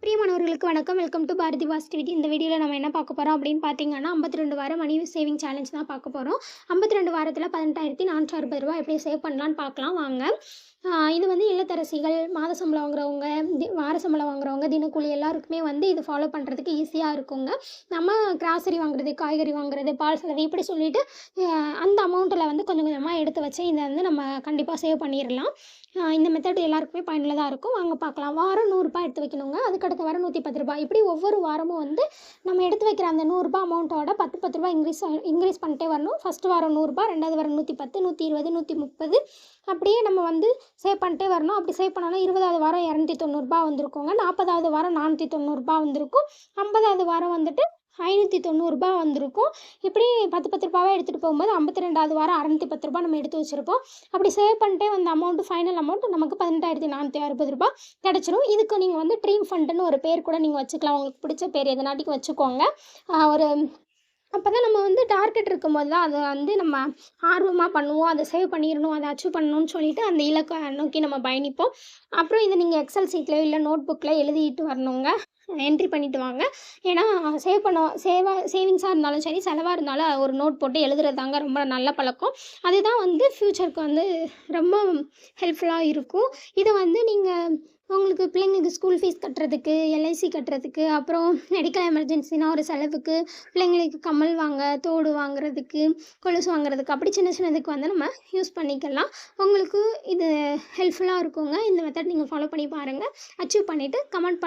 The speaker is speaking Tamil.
பிரியமானவர்களுக்கு வணக்கம். Welcome to Bharathi positivity. இந்த வீடியோவில் நம்ம என்ன பார்க்க போகிறோம் அப்படின்னு பார்த்தீங்கன்னா, 52 வார மணி சேவிங் சேலஞ்ச் தான் பார்க்க போகிறோம். 52 வாரத்தில் 18,460 ரூபா எப்படி சேவ் பண்ணலான்னு பார்க்கலாம் வாங்க. இது வந்து இல்லத்தரசிகள், மாத சம்பளம் வாங்குறவங்க, வார சம்பளம் வாங்குறவங்க, தினக்கூலி எல்லாருக்குமே வந்து இது ஃபாலோ பண்ணுறதுக்கு ஈஸியாக இருக்குங்க. நம்ம கிராசரி வாங்குறது, காய்கறி வாங்குறது, பால் செலவு இப்படி சொல்லிட்டு அந்த அமௌண்ட்டில் வந்து கொஞ்சம் கொஞ்சமாக எடுத்து வச்சு இதை வந்து நம்ம கண்டிப்பாக சேவ் பண்ணிடலாம். இந்த மெத்தட் எல்லாருக்குமே பயனுள்ளதாக இருக்கும். வாங்க பார்க்கலாம். வாரம் ரூ. 100 எடுத்து வைக்கணுங்க. அதுக்கடுத்த வாரம் ரூ. 110. இப்படி ஒவ்வொரு வாரமும் வந்து நம்ம எடுத்து வைக்கிற அந்த ரூ. 100 அமௌண்ட்டோட 10 ரூபா இன்க்ரீஸ் பண்ணிட்டே வரணும். ஃபஸ்ட்டு வாரம் ரூ. 100, ரெண்டாவது வாரம் 110, 120, 130 அப்படியே நம்ம வந்து சேவ் பண்ணிட்டே வரணும். அப்படி சேவ் பண்ணோன்னா 20வது வாரம் ரூ. 290 வந்திருக்குங்க. 40வது வாரம் ரூ. 490 வந்திருக்கும். 50வது வாரம் வந்துட்டு ரூ. 590 வந்திருக்கும். இப்படி 10 ரூபாவா எடுத்துகிட்டு போகும்போது 52வது வாரம் ரூ. 610 நம்ம எடுத்து வச்சுருப்போம். அப்படி சேவ் பண்ணிட்டே வந்த அமௌண்ட்டு ஃபைனல் அமௌண்ட் நமக்கு 18,460 கிடச்சிரும். இதுக்கு நீங்கள் வந்து ட்ரீம் ஃபண்டுன்னு ஒரு பேர் கூட நீங்கள் வச்சுக்கலாம். உங்களுக்கு பிடிச்ச பேர் எதனாட்டிக்கு வச்சுக்கோங்க. ஒரு அப்போ தான் நம்ம வந்து டார்கெட் இருக்கும்போது தான் அதை வந்து நம்ம ஆர்வமாக பண்ணுவோம். அதை சேவ் பண்ணிடணும், அதை அச்சீவ் பண்ணணும்னு சொல்லிட்டு அந்த இலக்கை நோக்கி நம்ம பயணிப்போம். அப்புறம் இதை நீங்கள் எக்ஸல் சீட்லையோ இல்லை நோட் புக்கில் எழுதிட்டு வரணுங்க. என்ட்ரி பண்ணிவிட்டு வாங்க. ஏன்னா சேவிங்ஸாக இருந்தாலும் சரி, செலவாக இருந்தாலும் ஒரு நோட் போட்டு எழுதுறது தாங்க ரொம்ப நல்ல பழக்கம். அதுதான் வந்து ஃப்யூச்சருக்கு வந்து ரொம்ப ஹெல்ப்ஃபுல்லாக இருக்கும். இதை வந்து நீங்கள் உங்களுக்கு பிள்ளைங்களுக்கு ஸ்கூல் ஃபீஸ் கட்டுறதுக்கு, எல்ஐசி கட்டுறதுக்கு, அப்புறம் மெடிக்கல் எமர்ஜென்சினா ஒரு செலவுக்கு, பிள்ளைங்களுக்கு கம்மல் வாங்க, தோடு வாங்குறதுக்கு, கொலுசு வாங்குறதுக்கு, அப்படி சின்ன சின்னதுக்கு வந்து நம்ம யூஸ் பண்ணிக்கலாம். உங்களுக்கு இது ஹெல்ப்ஃபுல்லாக இருக்குங்க. இந்த மெத்தட் நீங்கள் ஃபாலோ பண்ணி பாருங்கள். அச்சீவ் பண்ணிவிட்டு கமெண்ட்